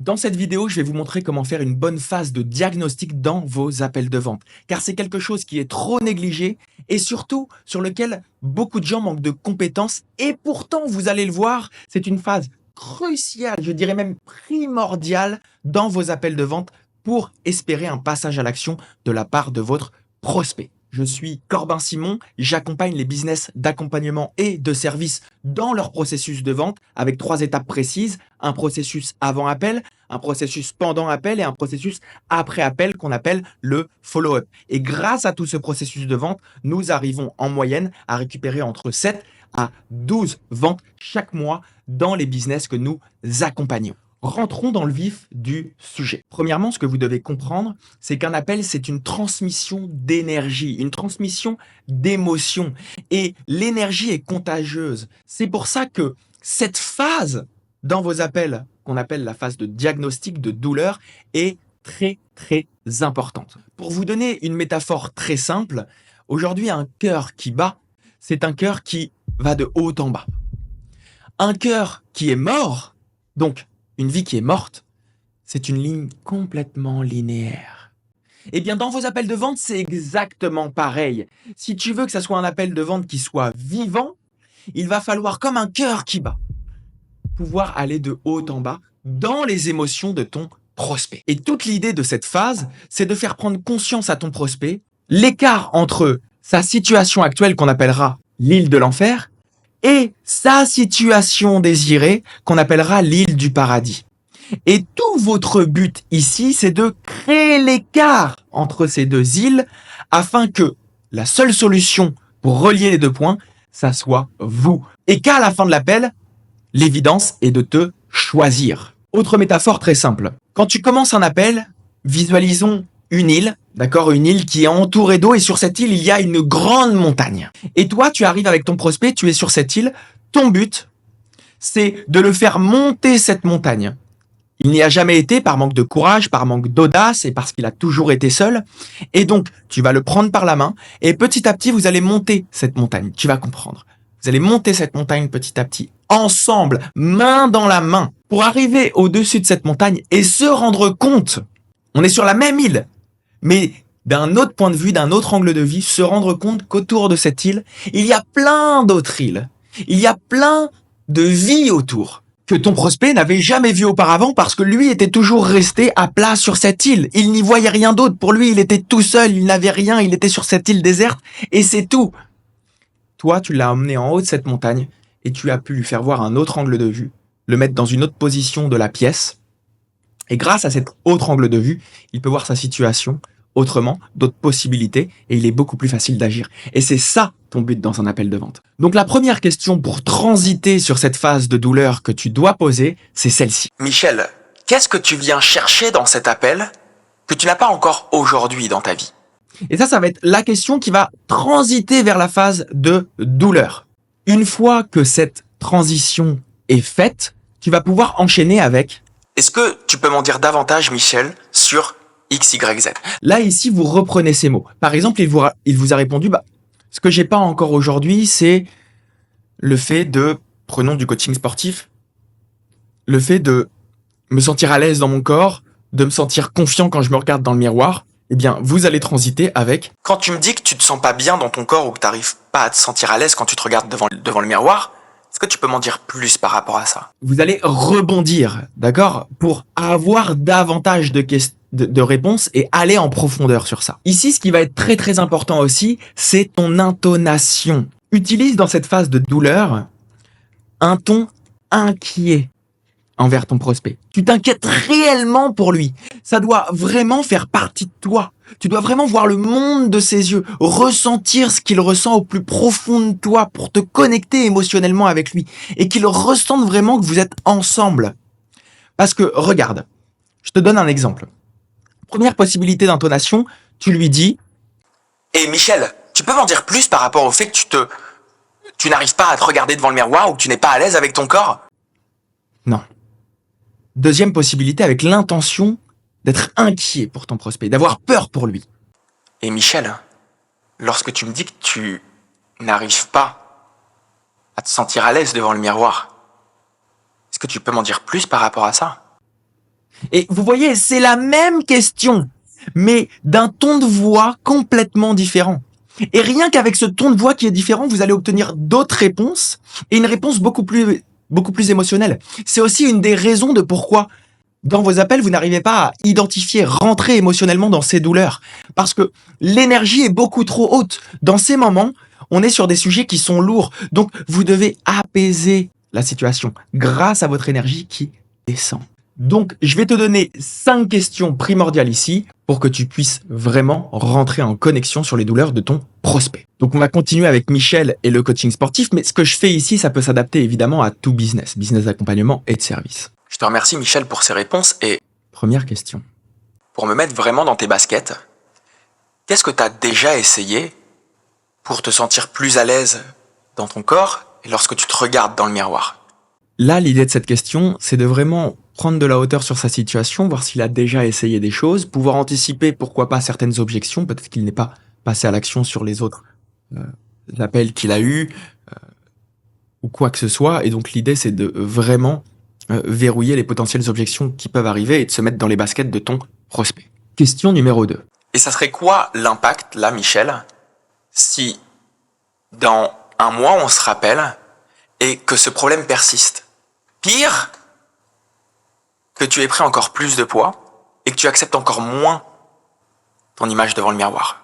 Dans cette vidéo, je vais vous montrer comment faire une bonne phase de diagnostic dans vos appels de vente, car c'est quelque chose qui est trop négligé et surtout sur lequel beaucoup de gens manquent de compétences et pourtant, vous allez le voir, c'est une phase cruciale, je dirais même primordiale dans vos appels de vente pour espérer un passage à l'action de la part de votre prospect. Je suis Corbin Simon, j'accompagne les business d'accompagnement et de service dans leur processus de vente avec 3 étapes précises, un processus avant appel, un processus pendant appel et un processus après appel qu'on appelle le follow-up. Et grâce à tout ce processus de vente, nous arrivons en moyenne à récupérer entre 7 à 12 ventes chaque mois dans les business que nous accompagnons. Rentrons dans le vif du sujet. Premièrement, ce que vous devez comprendre, c'est qu'un appel, c'est une transmission d'énergie, une transmission d'émotion. Et l'énergie est contagieuse. C'est pour ça que cette phase dans vos appels, qu'on appelle la phase de diagnostic de douleur, est très, très importante. Pour vous donner une métaphore très simple, aujourd'hui, un cœur qui bat, c'est un cœur qui va de haut en bas. Un cœur qui est mort, donc une vie qui est morte, c'est une ligne complètement linéaire. Eh bien, dans vos appels de vente, c'est exactement pareil. Si tu veux que ça soit un appel de vente qui soit vivant, il va falloir, comme un cœur qui bat, pouvoir aller de haut en bas dans les émotions de ton prospect. Et toute l'idée de cette phase, c'est de faire prendre conscience à ton prospect l'écart entre sa situation actuelle qu'on appellera l'île de l'enfer et sa situation désirée qu'on appellera l'île du paradis. Et tout votre but ici, c'est de créer l'écart entre ces deux îles afin que la seule solution pour relier les deux points, ça soit vous. Et qu'à la fin de l'appel, l'évidence est de te choisir. Autre métaphore très simple. Quand tu commences un appel, visualisons une île, d'accord, une île qui est entourée d'eau et sur cette île, il y a une grande montagne. Et toi, tu arrives avec ton prospect, tu es sur cette île. Ton but, c'est de le faire monter cette montagne. Il n'y a jamais été par manque de courage, par manque d'audace et parce qu'il a toujours été seul. Et donc, tu vas le prendre par la main et petit à petit, vous allez monter cette montagne. Tu vas comprendre. Vous allez monter cette montagne petit à petit, ensemble, main dans la main, pour arriver au-dessus de cette montagne et se rendre compte, on est sur la même île, mais d'un autre point de vue, d'un autre angle de vue, se rendre compte qu'autour de cette île, il y a plein d'autres îles. Il y a plein de vies autour que ton prospect n'avait jamais vu auparavant parce que lui était toujours resté à plat sur cette île. Il n'y voyait rien d'autre. Pour lui, il était tout seul, il n'avait rien, il était sur cette île déserte et c'est tout. Toi, tu l'as emmené en haut de cette montagne et tu as pu lui faire voir un autre angle de vue, le mettre dans une autre position de la pièce. Et grâce à cet autre angle de vue, il peut voir sa situation autrement, d'autres possibilités, et il est beaucoup plus facile d'agir. Et c'est ça ton but dans un appel de vente. Donc la première question pour transiter sur cette phase de douleur que tu dois poser, c'est celle-ci. Michel, qu'est-ce que tu viens chercher dans cet appel que tu n'as pas encore aujourd'hui dans ta vie? Et ça va être la question qui va transiter vers la phase de douleur. Une fois que cette transition est faite, tu vas pouvoir enchaîner avec « Est-ce que tu peux m'en dire davantage, Michel, sur X, Y, Z ?» Là, ici, vous reprenez ces mots. Par exemple, il vous a répondu « Ce que j'ai pas encore aujourd'hui, c'est le fait de, prenons du coaching sportif, le fait de me sentir à l'aise dans mon corps, de me sentir confiant quand je me regarde dans le miroir. » Eh bien, vous allez transiter avec « Quand tu me dis que tu te sens pas bien dans ton corps ou que tu n'arrives pas à te sentir à l'aise quand tu te regardes devant le miroir, est-ce que tu peux m'en dire plus par rapport à ça ?» Vous allez rebondir, d'accord, pour avoir davantage de réponses et aller en profondeur sur ça. Ici, ce qui va être très très important aussi, c'est ton intonation. Utilise dans cette phase de douleur un ton inquiet envers ton prospect. Tu t'inquiètes réellement pour lui. Ça doit vraiment faire partie de toi. Tu dois vraiment voir le monde de ses yeux, ressentir ce qu'il ressent au plus profond de toi pour te connecter émotionnellement avec lui et qu'il ressente vraiment que vous êtes ensemble. Parce que, regarde, je te donne un exemple. Première possibilité d'intonation, tu lui dis « Et Michel, tu peux m'en dire plus par rapport au fait que tu n'arrives pas à te regarder devant le miroir ou que tu n'es pas à l'aise avec ton corps ?» Non. Deuxième possibilité, avec l'intention d'être inquiet pour ton prospect, d'avoir peur pour lui. Et Michel, lorsque tu me dis que tu n'arrives pas à te sentir à l'aise devant le miroir, est-ce que tu peux m'en dire plus par rapport à ça? Et vous voyez, c'est la même question, mais d'un ton de voix complètement différent. Et rien qu'avec ce ton de voix qui est différent, vous allez obtenir d'autres réponses et une réponse beaucoup plus émotionnelle. C'est aussi une des raisons de pourquoi dans vos appels, vous n'arrivez pas à identifier, rentrer émotionnellement dans ces douleurs. Parce que l'énergie est beaucoup trop haute. Dans ces moments, on est sur des sujets qui sont lourds. Donc, vous devez apaiser la situation grâce à votre énergie qui descend. Donc, je vais te donner 5 questions primordiales ici pour que tu puisses vraiment rentrer en connexion sur les douleurs de ton prospect. Donc, on va continuer avec Michel et le coaching sportif, mais ce que je fais ici, ça peut s'adapter évidemment à tout business, business d'accompagnement et de service. Je te remercie Michel pour ces réponses et Première question. pour me mettre vraiment dans tes baskets, qu'est-ce que tu as déjà essayé pour te sentir plus à l'aise dans ton corps et lorsque tu te regardes dans le miroir? Là, l'idée de cette question, c'est de vraiment prendre de la hauteur sur sa situation, voir s'il a déjà essayé des choses, pouvoir anticiper, pourquoi pas, certaines objections, peut-être qu'il n'est pas passé à l'action sur les autres appels qu'il a eus, ou quoi que ce soit. Et donc, l'idée, c'est de vraiment verrouiller les potentielles objections qui peuvent arriver et de se mettre dans les baskets de ton prospect. Question numéro 2. Et ça serait quoi l'impact, là, Michel, si dans un mois, on se rappelle et que ce problème persiste? Pire, que tu aies pris encore plus de poids et que tu acceptes encore moins ton image devant le miroir.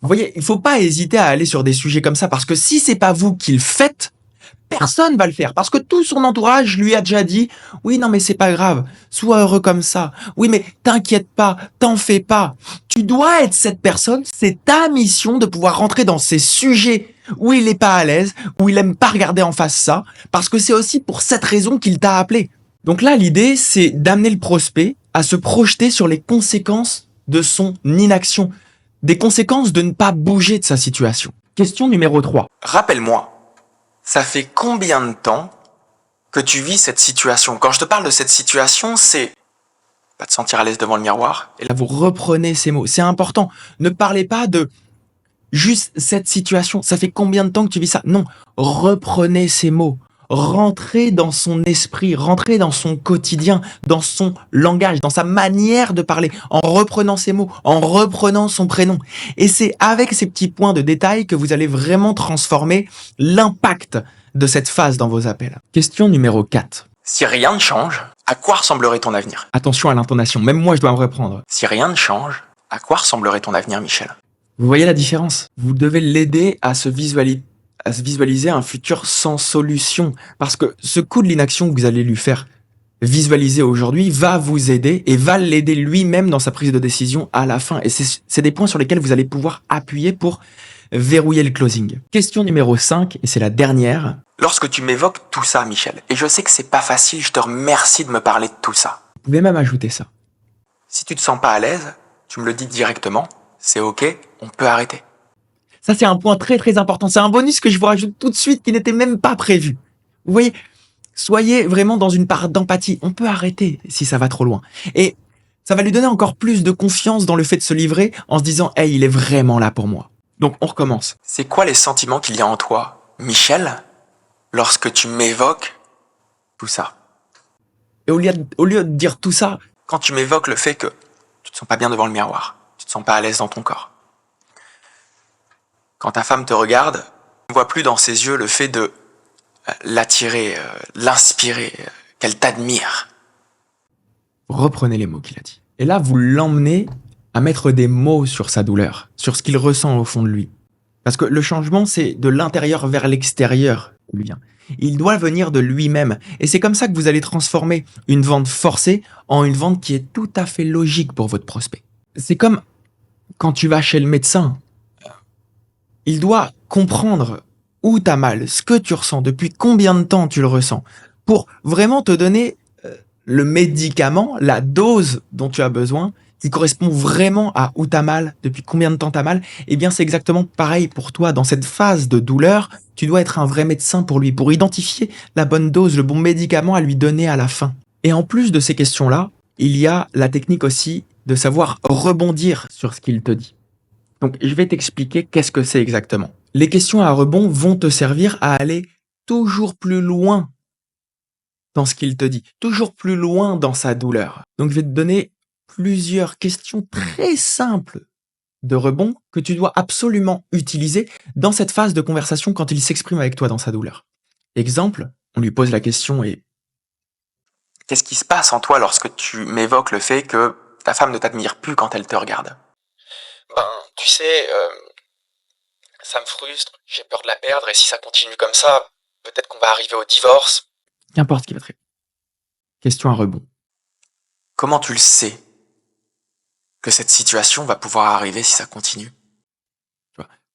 Vous voyez, il faut pas hésiter à aller sur des sujets comme ça, parce que si c'est pas vous qui le faites, personne va le faire, parce que tout son entourage lui a déjà dit « Oui, non, mais c'est pas grave, sois heureux comme ça. Oui, mais t'inquiète pas, t'en fais pas. » Tu dois être cette personne, c'est ta mission de pouvoir rentrer dans ces sujets où il est pas à l'aise, où il aime pas regarder en face ça, parce que c'est aussi pour cette raison qu'il t'a appelé. Donc là, l'idée, c'est d'amener le prospect à se projeter sur les conséquences de son inaction, des conséquences de ne pas bouger de sa situation. Question numéro 3. Rappelle-moi, ça fait combien de temps que tu vis cette situation? Quand je te parle de cette situation, c'est pas te sentir à l'aise devant le miroir. Et là, vous reprenez ces mots. C'est important. Ne parlez pas de juste cette situation. Ça fait combien de temps que tu vis ça? Non. Reprenez ces mots. Rentrez dans son esprit, rentrez dans son quotidien, dans son langage, dans sa manière de parler, en reprenant ses mots, en reprenant son prénom. Et c'est avec ces petits points de détail que vous allez vraiment transformer l'impact de cette phase dans vos appels. Question numéro 4. Si rien ne change, à quoi ressemblerait ton avenir? Attention à l'intonation, même moi je dois me reprendre. Si rien ne change, à quoi ressemblerait ton avenir, Michel? Vous voyez la différence? Vous devez l'aider à se visualiser un futur sans solution. Parce que ce coup de l'inaction que vous allez lui faire visualiser aujourd'hui va vous aider et va l'aider lui-même dans sa prise de décision à la fin. Et c'est des points sur lesquels vous allez pouvoir appuyer pour verrouiller le closing. Question numéro 5, et c'est la dernière. Lorsque tu m'évoques tout ça, Michel, et je sais que c'est pas facile, je te remercie de me parler de tout ça. Vous pouvez même ajouter ça. Si tu te sens pas à l'aise, tu me le dis directement, c'est ok, on peut arrêter. Ça, c'est un point très très important. C'est un bonus que je vous rajoute tout de suite qui n'était même pas prévu. Vous voyez, soyez vraiment dans une part d'empathie. On peut arrêter si ça va trop loin. Et ça va lui donner encore plus de confiance dans le fait de se livrer en se disant « Hey, il est vraiment là pour moi ». Donc, on recommence. C'est quoi les sentiments qu'il y a en toi, Michel, lorsque tu m'évoques tout ça? Et au lieu de dire tout ça, Quand tu m'évoques le fait que tu te sens pas bien devant le miroir, tu te sens pas à l'aise dans ton corps. Quand ta femme te regarde, tu ne vois plus dans ses yeux le fait de l'attirer, l'inspirer, qu'elle t'admire. reprenez les mots qu'il a dit. Et là, vous l'emmenez à mettre des mots sur sa douleur, sur ce qu'il ressent au fond de lui. Parce que le changement, c'est de l'intérieur vers l'extérieur qu'il vient. Il doit venir de lui-même. Et c'est comme ça que vous allez transformer une vente forcée en une vente qui est tout à fait logique pour votre prospect. C'est comme quand tu vas chez le médecin. Il doit comprendre où t'as mal, ce que tu ressens, depuis combien de temps tu le ressens, pour vraiment te donner le médicament, la dose dont tu as besoin, qui correspond vraiment à où t'as mal, depuis combien de temps t'as mal. Eh bien, c'est exactement pareil pour toi. Dans cette phase de douleur, tu dois être un vrai médecin pour lui, pour identifier la bonne dose, le bon médicament à lui donner à la fin. Et en plus de ces questions-là, il y a la technique aussi de savoir rebondir sur ce qu'il te dit. Donc, je vais t'expliquer qu'est-ce que c'est exactement. Les questions à rebond vont te servir à aller toujours plus loin dans ce qu'il te dit, toujours plus loin dans sa douleur. Donc je vais te donner plusieurs questions très simples de rebond que tu dois absolument utiliser dans cette phase de conversation quand il s'exprime avec toi dans sa douleur. Exemple, on lui pose la question et Qu'est-ce qui se passe en toi lorsque tu m'évoques le fait que ta femme ne t'admire plus quand elle te regarde? Ben, tu sais, ça me frustre, j'ai peur de la perdre, et si ça continue comme ça, peut-être qu'on va arriver au divorce. qu'importe ce qui va te répondre. Question à rebond. Comment tu le sais que cette situation va pouvoir arriver si ça continue?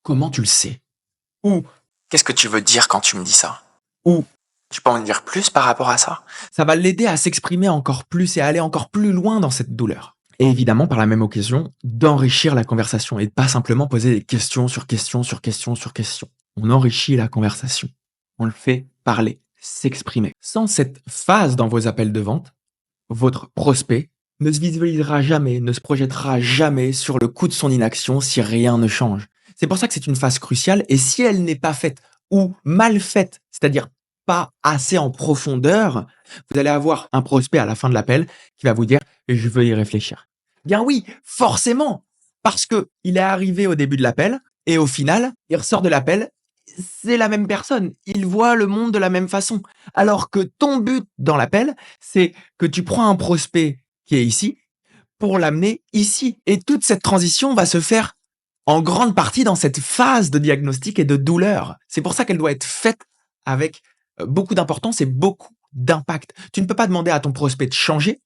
Comment tu le sais? Ou Qu'est-ce que tu veux dire quand tu me dis ça? Ou Tu peux en dire plus par rapport à ça? ça va l'aider à s'exprimer encore plus et à aller encore plus loin dans cette douleur. Et évidemment, par la même occasion, d'enrichir la conversation et de pas simplement poser des questions sur questions sur questions sur questions. On enrichit la conversation. On le fait parler, s'exprimer. Sans cette phase dans vos appels de vente, votre prospect ne se visualisera jamais, ne se projettera jamais sur le coup de son inaction si rien ne change. C'est pour ça que c'est une phase cruciale et si elle n'est pas faite ou mal faite, c'est-à-dire pas assez en profondeur, vous allez avoir un prospect à la fin de l'appel qui va vous dire je veux y réfléchir. Bien oui, forcément, parce que il est arrivé au début de l'appel et au final, il ressort de l'appel, c'est la même personne, il voit le monde de la même façon. Alors que ton but dans l'appel, c'est que tu prends un prospect qui est ici pour l'amener ici. Et toute cette transition va se faire en grande partie dans cette phase de diagnostic et de douleur. C'est pour ça qu'elle doit être faite avec beaucoup d'importance et beaucoup d'impact. Tu ne peux pas demander à ton prospect de changer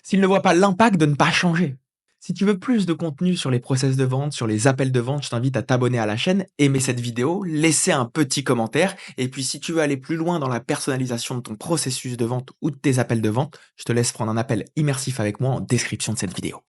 s'il ne voit pas l'impact de ne pas changer. Si tu veux plus de contenu sur les process de vente, sur les appels de vente, je t'invite à t'abonner à la chaîne, aimer cette vidéo, laisser un petit commentaire. Et puis si tu veux aller plus loin dans la personnalisation de ton processus de vente ou de tes appels de vente, je te laisse prendre un appel immersif avec moi en description de cette vidéo.